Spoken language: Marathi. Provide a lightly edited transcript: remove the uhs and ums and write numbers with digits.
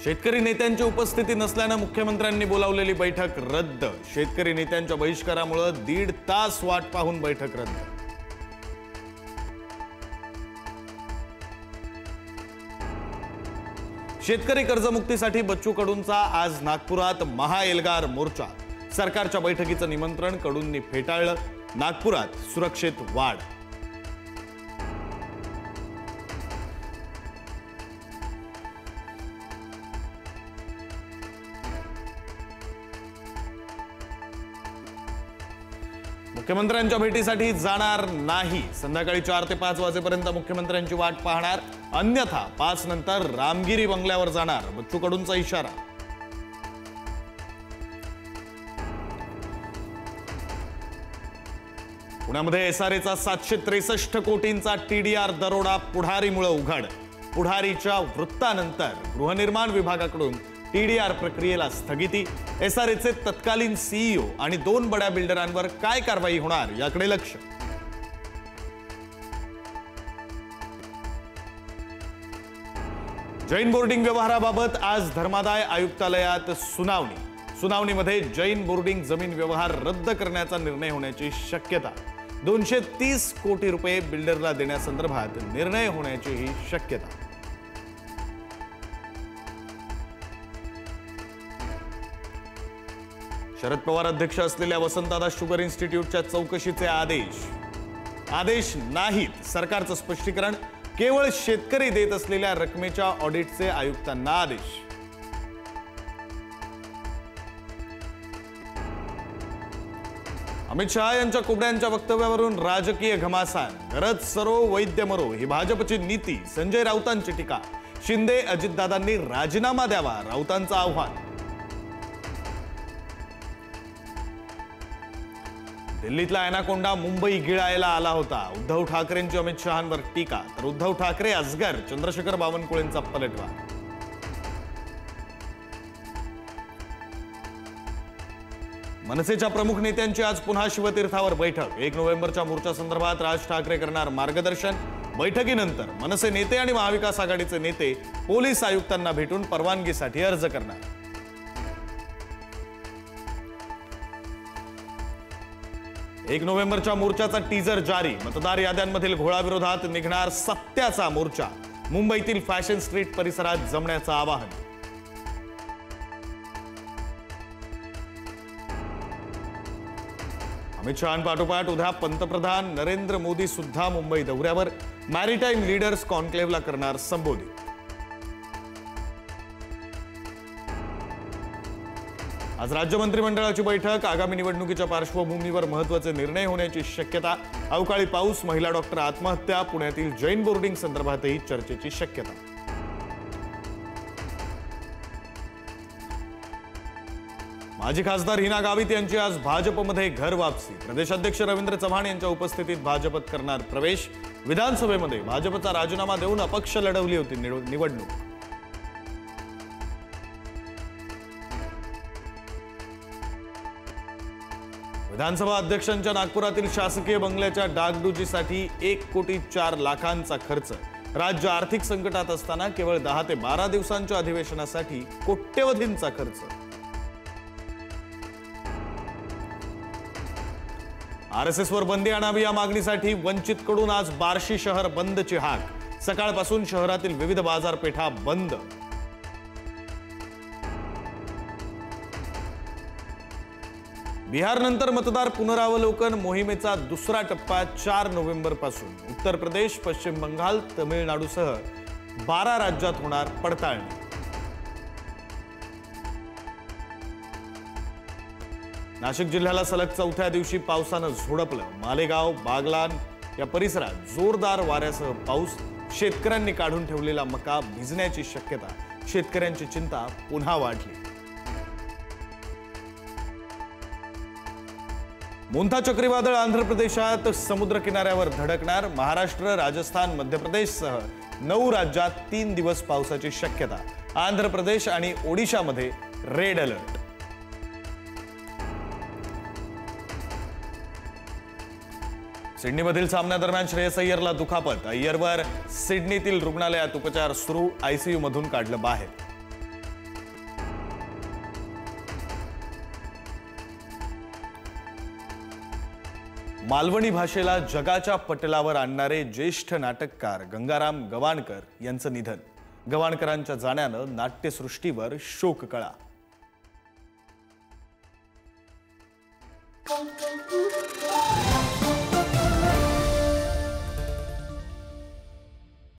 शेतकरी नेत्यांची उपस्थिती नसल्याने मुख्यमंत्र्यांनी बोलावलेली बैठक रद्द। शेतकरी नेत्यांच्या बहिष्कारामुळे 1.5 तास वाट पाहून बैठक रद्द। शेतकरी कर्जमुक्तीसाठी बच्चू कडूंचा आज नागपुरात महाएल्गार मोर्चा। सरकारच्या बैठकीचं निमंत्रण कडूंनी फेटाळलं। नागपुरात सुरक्षेत वाढ। मुख्यमंत्र्यांच्या भेटीसाठी जाणार नाही। संध्याकाळी 4 ते 5 वाजेपर्यंत मुख्यमंत्र्यांची वाट पाहणार, अन्यथा 5 नंतर रामगिरी बंगल्यावर जाणार, बच्चू कडूंचा इशारा। पुण्यामध्ये एसआरएचा 763 कोटींचा टीडीआर दरोडा पुढारीमुळे उघड। पुढारीच्या वृत्तानंतर गृहनिर्माण विभागाकडून टीडीआर प्रक्रियेला स्थगिती। एसआरएचे तत्कालीन सीईओ आणि 2 बड्या बिल्डरांवर काय कारवाई होणार याकडे लक्ष। जैन बोर्डिंग व्यवहाराबाबत आज धर्मादाय आयुक्तालयात सुनावणीमध्ये जैन बोर्डिंग जमीन व्यवहार रद्द करण्याचा निर्णय होण्याची शक्यता। 230 कोटी रुपये बिल्डरला देण्यासंदर्भात निर्णय होण्याचीही शक्यता। शरद पवार अध्यक्ष असलेल्या वसंतदादा शुगर इन्स्टिट्यूटच्या चौकशीचे आदेश नाहीत। सरकारचं स्पष्टीकरण, केवळ शेतकरी देत असलेल्या रकमेच्या ऑडिटचे आयुक्तांना आदेश। अमित शहा यांच्या कुबड्यांच्या वक्तव्यावरून राजकीय घमासान। गरज सरो वैद्य मरो ही भाजपची नीती। संजय राऊतांची टीका। शिंदे अजितदादांनी राजीनामा द्यावा, राऊतांचं आव्हान। दिल्लीतला अॅनाकोंडा मुंबई गिळायला आला होता। उद्धव ठाकरेंची अमित शहांवर टीका, तर उद्धव ठाकरे अजगर, चंद्रशेखर बावनकुळेंचा पलटवार। मनसेच्या प्रमुख नेत्यांची आज पुन्हा शिवतीर्थावर बैठक। 1 नोव्हेंबरच्या मोर्चा संदर्भात राज ठाकरे करणार मार्गदर्शन। बैठकीनंतर मनसे नेते आणि महाविकास आघाडीचे नेते पोलीस आयुक्तांना भेटून परवानगीसाठी अर्ज करणार। 1 नोव्हेंबरच्या मोर्चाचा टीजर जारी। मतदार याद्यांमधील घोळाविरोधात निघणार सत्याचा मोर्चा। मुंबईतील फॅशन स्ट्रीट परिसरात जमण्याचं आवाहन। अमित शहांपाठोपाठ उद्या पंतप्रधान नरेंद्र मोदी सुद्धा मुंबई दौऱ्यावर। मॅरिटाईम लीडर्स कॉन्क्लेव्हला करणार संबोधित। आज राज्य मंत्रिमंडळाची बैठक। आगामी निवडणुकीच्या पार्श्वभूमीवर महत्त्वाचे निर्णय होण्याची शक्यता। अवकाळी पाऊस, महिला डॉक्टर आत्महत्या, पुण्यातील जैन बोर्डिंग संदर्भातही चर्चेची शक्यता। माजी खासदार हिना गावित यांची आज भाजपमध्ये घर वापसी। प्रदेशाध्यक्ष रवींद्र चव्हाण यांच्या उपस्थितीत भाजपत करणार प्रवेश। विधानसभेमध्ये भाजपचा राजीनामा देऊन अपक्ष लढवली होती निवडणूक। विधानसभा अध्यक्षांच्या नागपुरातील शासकीय बंगल्याच्या डागडुजीसाठी 1,04,00,000चा खर्च। राज्य आर्थिक संकटात असताना केवळ 10 ते 12 दिवसांच्या अधिवेशनासाठी कोट्यवधींचा खर्च। आरएसएसवर बंदी आणावी या मागणीसाठी वंचितकडून आज बार्शी शहर बंदची हाक। सकाळपासून शहरातील विविध बाजारपेठा बंद। बिहारनंतर मतदार पुनरावलोकन मोहिमेचा दुसरा टप्पा 4 नोव्हेंबर पासून। उत्तर प्रदेश, पश्चिम बंगाल, तमिळनाडूसह 12 राज्यात होणार पडताळणी। नाशिक जिल्ह्याला सलग 4थ्या दिवशी पावसानं झोडपलं। मालेगाव, बागलाण या परिसरात जोरदार वाऱ्यासह पाऊस। शेतकऱ्यांनी काढून ठेवलेला मका भिजण्याची शक्यता। शेतकऱ्यांची चिंता पुन्हा वाढली। मोंथा चक्रीवादळ आंध्र प्रदेशात समुद्र किनाऱ्यावर धडकणार। महाराष्ट्र, राजस्थान, मध्य प्रदेशसह 9 राज्यात 3 दिवस पावसाची शक्यता। आंध्र प्रदेश आणि ओडिशामध्ये रेड अलर्ट। सिडनीमधील सामन्यादरम्यान श्रेयस अय्यरला दुखापत। अय्यरवर सिडनीतील रुग्णालयात उपचार सुरू। आयसीयू मधून काढलं बाहेर। मालवणी भाषेला जगाच्या पटलावर आणणारे ज्येष्ठ नाटककार गंगाराम गवाणकर यांचं निधन. गवाणकरांच्या जाण्यानं नाट्यसृष्टीवर शोककळा.